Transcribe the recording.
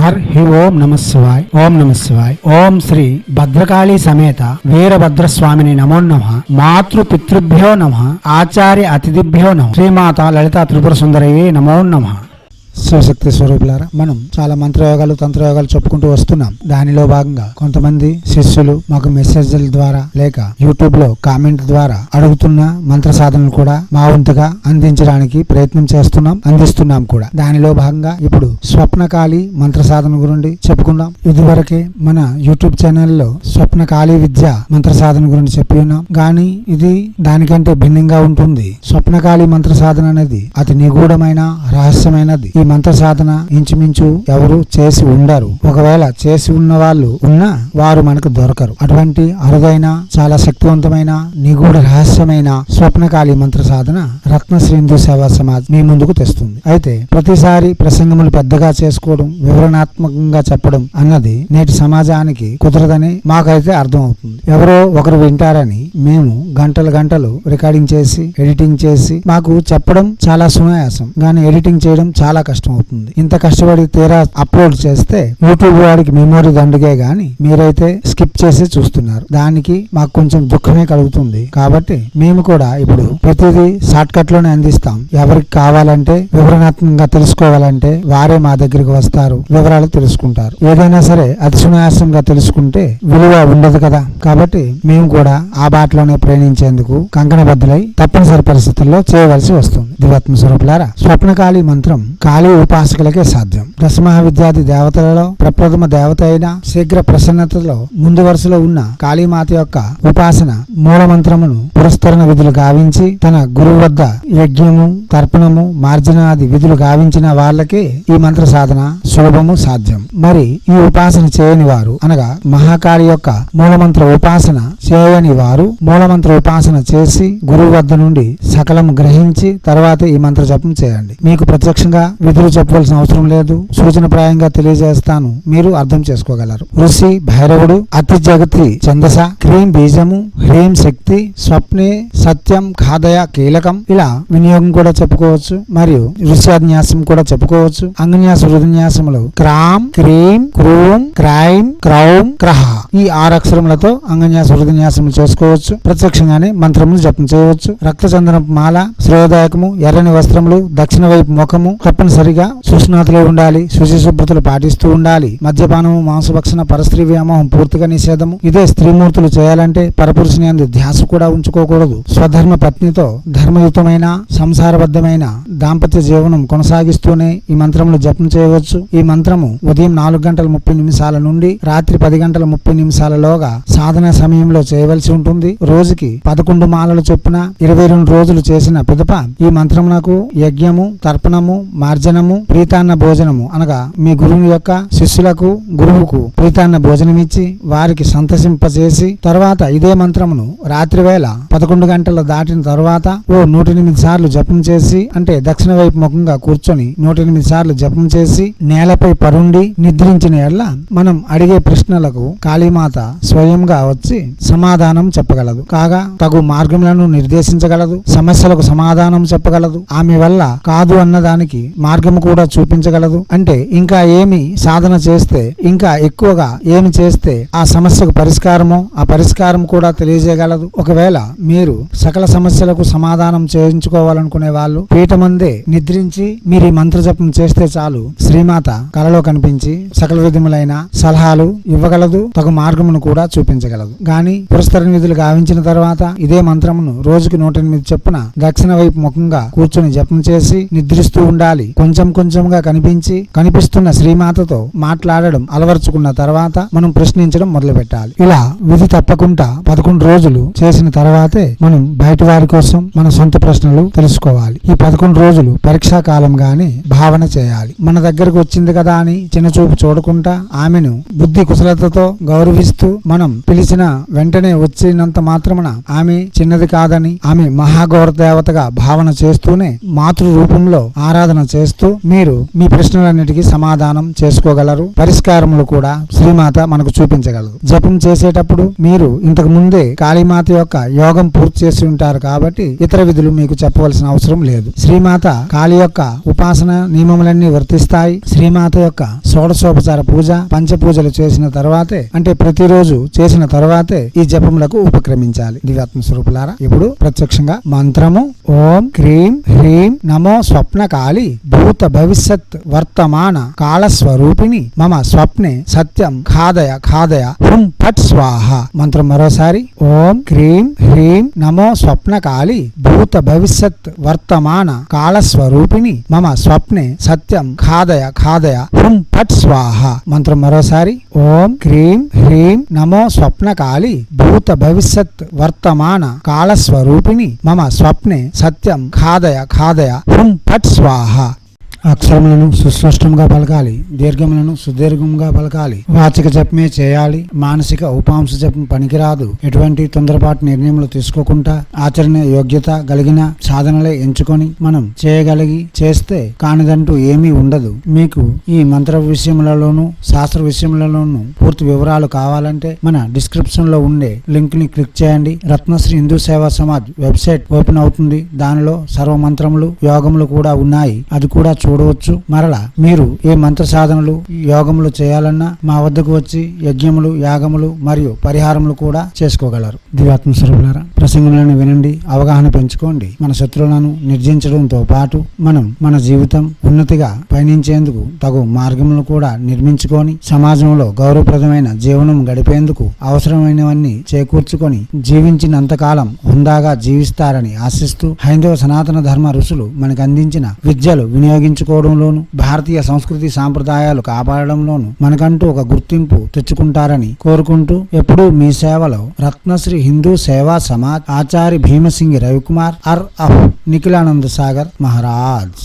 హి ఓం నమ శివాయ్. ఓం నమ శివాయ్. ఓం శ్రీ భద్రకాళీ సమేత వీరభద్రస్వామిని నమో నమః. మాతృ పితృభ్యో నమః. ఆచార్య అతిథిభ్యో నమః. శ్రీమాత లలితా త్రిపుర సుందరయే నమో నమః. శివశక్తి స్వరూపులారా, మనం చాలా మంత్రయోగాలు తంత్రయోగాలు చెప్పుకుంటూ వస్తున్నాం. దానిలో భాగంగా కొంతమంది శిష్యులు మాకు మెసేజ్ల ద్వారా లేక యూట్యూబ్ లో కామెంట్ ద్వారా అడుగుతున్న మంత్ర సాధనలు కూడా మా వంతుగా అందించడానికి ప్రయత్నం అందిస్తున్నాం కూడా. దానిలో భాగంగా ఇప్పుడు స్వప్నకాళి మంత్ర సాధన గురించి చెప్పుకుందాం. ఇదివరకే మన యూట్యూబ్ ఛానల్లో స్వప్నకాళి విద్య మంత్ర సాధన గురించి చెప్పి ఉన్నాం. కానీ ఇది దానికంటే భిన్నంగా ఉంటుంది. స్వప్నకాళి మంత్ర సాధన అనేది అతి నిగూఢమైన రహస్యమైనది. ఈ మంత్ర సాధన ఇంచుమించు ఎవరు చేసి ఉండరు. ఒకవేళ చేసి ఉన్న వాళ్ళు ఉన్నా వారు మనకు దొరకరు. అటువంటి అరుదైన చాలా శక్తివంతమైన నిగూఢ రహస్యమైన స్వప్నకాళి మంత్ర సాధన రత్నశ్రీ హిందూ సేవా సమాజ్ మీ ముందుకు తెస్తుంది. అయితే ప్రతిసారి ప్రసంగములు పెద్దగా చేసుకోవడం, వివరణాత్మకంగా చెప్పడం అన్నది నేటి సమాజానికి కుదరదని మాకైతే అర్థం అవుతుంది. ఎవరో ఒకరు వింటారని మేము గంటలు రికార్డింగ్ చేసి ఎడిటింగ్ చేసి మాకు చెప్పడం చాలా సునాయాసం, కానీ ఎడిటింగ్ చేయడం చాలా కష్టం అవుతుంది. ఇంత కష్టపడి తీరా అప్లోడ్ చేస్తే యూట్యూబ్ వాడికి మెమోరీ దండుగే గాని మీరైతే స్కిప్ చేసి చూస్తున్నారు. దానికి మాకు కొంచెం దుఃఖమే కలుగుతుంది. కాబట్టి మేము కూడా ఇప్పుడు ప్రతిదీ షార్ట్ కట్ లోనే అందిస్తాం. ఎవరికి కావాలంటే వివరణాత్మకంగా తెలుసుకోవాలంటే వారే మా దగ్గరికి వస్తారు, వివరాలు తెలుసుకుంటారు. ఏదైనా సరే అతి సునాయాసంగా తెలుసుకుంటే విలువ ఉండదు కదా. కాబట్టి మేము కూడా ఆ బాటలోనే ప్రయాణించేందుకు కంకణబద్ధులై తప్పనిసరి పరిస్థితుల్లో చేయవలసి వస్తుంది. దివాత్మ స్వరూపులారా, స్వప్నకాళి మంత్రం కాళీ ఉపాసకులకే సాధ్యం. దశమహావిద్యాది దేవతలలో ప్రప్రథమ దేవత అయిన శీఘ్ర ప్రసన్నతలో ముందు వరుసలో ఉన్న కాళీమాత యొక్క ఉపాసన మూల మంత్రమును పురస్కరణ విధులు గావించి తన గురువు వద్ద యజ్ఞము తర్పణము మార్జనాది విధులు గావించిన వాళ్ళకే ఈ మంత్ర సాధన సులభము సాధ్యం. మరి ఈ ఉపాసన చేయని వారు అనగా మహాకాళి యొక్క మూలమంత్ర ఉపాసన చేయని వారు మూలమంత్ర ఉపాసన చేసి గురువు వద్ద నుండి సకలం గ్రహించి తర్వాత ఈ మంత్ర జపం చేయండి. మీకు ప్రత్యక్షంగా విధులు చెప్పవలసిన అవసరం లేదు. సూచనప్రాయంగా తెలియజేస్తాను, మీరు అర్థం చేసుకోగలరు. ఋషి భైరవుడు, అతి జగతి ఛందస, క్రీం బీజము, హ్రీం శక్తి, స్వప్నే సత్యం ఖాదయ కీలకం ఇలా వినియోగం కూడా చెప్పుకోవచ్చు. మరియు ఋష్యాన్యాసం కూడా చెప్పుకోవచ్చు. అంగన్యాస హృదన్యాసములు క్రాం క్రీం క్రూం క్రైం క్రౌం క్రహ ఈ 6 అక్షరములతో అంగన్యాస హృదన్యాసములు చేసుకోవచ్చు. ప్రత్యక్షంగానే మంత్రములు జపం చేయవచ్చు. రక్తచందనపు మాల, శ్రేయోదాయకము, ఎర్రని వస్త్రములు, దక్షిణ వైపు ముఖము, తప్పనిసరిగా సుస్నాతులై ఉండాలి. శుచి శుభ్రతలు పాటిస్తూ ఉండాలి. మద్యపానము, మాంసభక్షణ, పరస్త్రీ వ్యామోహం పూర్తిగా నిషేధము. ఇదే స్త్రీమూర్తులు చేయాలంటే పరపురుషుని అందు ధ్యాస కూడా ఉంచుకోకూడదు. స్వధర్మ పత్నితో ధర్మయుతమైన సంసారబద్ధమైన దాంపత్య జీవనం కొనసాగిస్తూనే ఈ మంత్రములు జపం చేయవచ్చు. ఈ మంత్రము ఉదయం 4:30 నుండి రాత్రి 10:30 సాధన సమయంలో చేయవలసి ఉంటుంది. రోజుకి 11 మాలలు చొప్పున 22 రోజులు చేసిన పిదప ఈ మంత్రమునకు యజ్ఞము తర్పణము మార్జనము ప్రీతాన్న భోజనము అనగా మీ గురువు యొక్క శిష్యులకు గురువుకు ప్రీతాన్న భోజనం ఇచ్చి వారికి సంతసింపజేసి తర్వాత ఇదే మంత్రమును రాత్రి వేళ 11 గంటలు దాటిన తర్వాత 108 సార్లు జపం చేసి అంటే దక్షిణ వైపు ముఖంగా కూర్చొని 108 సార్లు జపం చేసి నేలపై పరుండి నిద్రించిన ఎడల మనం అడిగే ప్రశ్నలకు కాళీమాత స్వయంగా వచ్చి సమాధానం చెప్పగలదు. కాగా తగు మార్గములను నిర్దేశించగలదు. సమస్యలకు సమాధానం చెప్పగలదు. ఆమె వల్ల కాదు అన్నదానికి మార్గము కూడా చూపించగలదు. అంటే ఇంకా ఏమి సాధన చేస్తే ఇంకా ఎక్కువగా ఏమి చేస్తే ఆ సమస్యకు పరిష్కారమో ఆ పరిష్కారం కూడా తెలియజేయగలదు. ఒకవేళ మీరు సకల సమస్యలకు సమాధానం చేయించుకోవాలనుకునే వాళ్ళు పీఠమందే నిద్రించి మీరు ఈ మంత్ర జపం చేస్తే చాలు, శ్రీమాత కలలో కనిపించి సకల విధములైన సలహాలు ఇవ్వగలదు. తగు మార్గమును కూడా చూపించగలదు. గాని పురస్కరణ విధులు గావించిన తర్వాత ఇదే మంత్రమును రోజుకి 108 చొప్పున దక్షిణ వైపు ముఖంగా కూర్చొని జపం చేసి నిద్రిస్తూ ఉండాలి. కొంచెంగా కనిపిస్తున్న శ్రీమాతతో మాట్లాడడం అలవర్చుకున్న తర్వాత మనం ప్రశ్నించడం మొదలు పెట్టాలి. ఇలా విధి తప్పకుండా 11 రోజులు చేసిన తర్వాతే మనం బయట వారి కోసం మన సొంత ప్రశ్నలు తెలుసుకోవాలి. ఈ 11 రోజులు పరీక్షా కాలం గాని భావన చేయాలి. మన దగ్గరకు వచ్చింది కదా అని చిన్నచూపు చూడకుండా ఆమెను బుద్ధి కుశలతతో గౌరవిస్తూ మనం పిలిచిన వెంటనే వచ్చినంత మాత్రమున ఆమె చిన్నది కాదని ఆమె మహాగౌర దేవతగా భావన చేస్తూనే మాతృ రూపంలో ఆరాధన చేస్తూ ఆశిస్తూ మీరు మీ ప్రశ్నలన్నిటికీ సమాధానం చేసుకోగలరు. పరిష్కారములు కూడా శ్రీమాత మనకు చూపించగలరు. జపం చేసేటప్పుడు మీరు ఇంతకు ముందే కాళీమాత యొక్క యోగం పూర్తి చేసి ఉంటారు కాబట్టి ఇతర విధులు మీకు చెప్పవలసిన అవసరం లేదు. శ్రీమాత కాళీ యొక్క ఉపాసన నియమములన్నీ వర్తిస్తాయి. శ్రీమాత యొక్క షోడశోపచార పూజ పంచపూజలు చేసిన తర్వాతే, అంటే ప్రతిరోజు చేసిన తర్వాతే ఈ జపములకు ఉపక్రమించాలి. దివ్యాత్మ స్వరూపులారా, ఇప్పుడు ప్రత్యక్షంగా మంత్రము ఓం క్రీం హ్రీం నమో స్వప్న కాళీ భూత భవిష్యత్ వర్తమాన కాళస్వరూపిణి మమ స్వప్నే సత్యం ఖాదయ ఖాదయ హుం ఫట్ స్వాహ. మంత్రం మరోసారి ఓం క్రీం హ్రీం నమో స్వప్న కాళీ భూత భవిష్యత్ వర్తమాన కాళస్వరూపిణి మమ స్వప్నే సత్యం ఖాదయ ఖాదయ హుం ఫట్ స్వాహ. మంత్రం మరోసారి ఓం క్రీం హ్రీం నమో స్వప్న కాళీ భూత భవిష్యత్ వర్తమాన కాళస్వరూపిణి మమ స్వప్నే సత్యం ఖాదయ ఖాదయ హుం ఫట్ స్వాహ. అక్షరములను సుస్పష్టంగా పలకాలి, దీర్ఘములను సుదీర్ఘంగా పలకాలి. వాచిక జపమే చేయాలి, మానసిక ఉపాంశ జపం పనికిరాదు. ఎటువంటి తొందరపాటు నిర్ణయములు తీసుకోకుండా ఆచరణ యోగ్యత కలిగిన సాధనలే ఎంచుకొని మనం చేయగలిగి చేస్తే కానిదంటూ ఏమీ ఉండదు. మీకు ఈ మంత్ర విషయములలోనూ శాస్త్ర విషయములలోనూ పూర్తి వివరాలు కావాలంటే మన డిస్క్రిప్షన్ లో ఉండే లింక్ ని క్లిక్ చేయండి. రత్నశ్రీ హిందూ సేవా సమాజ్ వెబ్సైట్ ఓపెన్ అవుతుంది. దానిలో సర్వ మంత్రములు యోగములు కూడా ఉన్నాయి, అది కూడా చూడవచ్చు. మరలా మీరు ఏ మంత్ర సాధనలు యోగములు చేయాలన్నా మా వద్దకు వచ్చి యజ్ఞములు యాగములు మరియు పరిహారములు కూడా చేసుకోగలరు. దివ్యాత్మ స్వరూపులారా, ప్రసంగములను వినండి, అవగాహన పెంచుకోండి. మన శత్రువులను నిర్జించడంతో పాటు మనం మన జీవితం ఉన్నతిగా పయనించేందుకు తగు మార్గములను కూడా నిర్మించుకొని సమాజంలో గౌరవప్రదమైన జీవనం గడిపేందుకు అవసరమైనవన్నీ చేకూర్చుకొని జీవించినంతకాలం హుందాగా జీవిస్తారని ఆశిస్తూ హైందవ సనాతన ధర్మ ఋషులు మనకు అందించిన విద్యలు వినియోగించుకోవడంలోను భారతీయ సంస్కృతి సాంప్రదాయాలు కాపాడడంలోను మనకంటూ ఒక గుర్తింపు తెచ్చుకుంటారని కోరుకుంటూ ఎప్పుడూ మీ సేవలో రత్నశ్రీ హిందూ సేవా సమాజ్ ఆచార్య భీమసింగి రవికుమార్ అర్ అహ్ నిఖిలానంద సాగర్ మహారాజ్.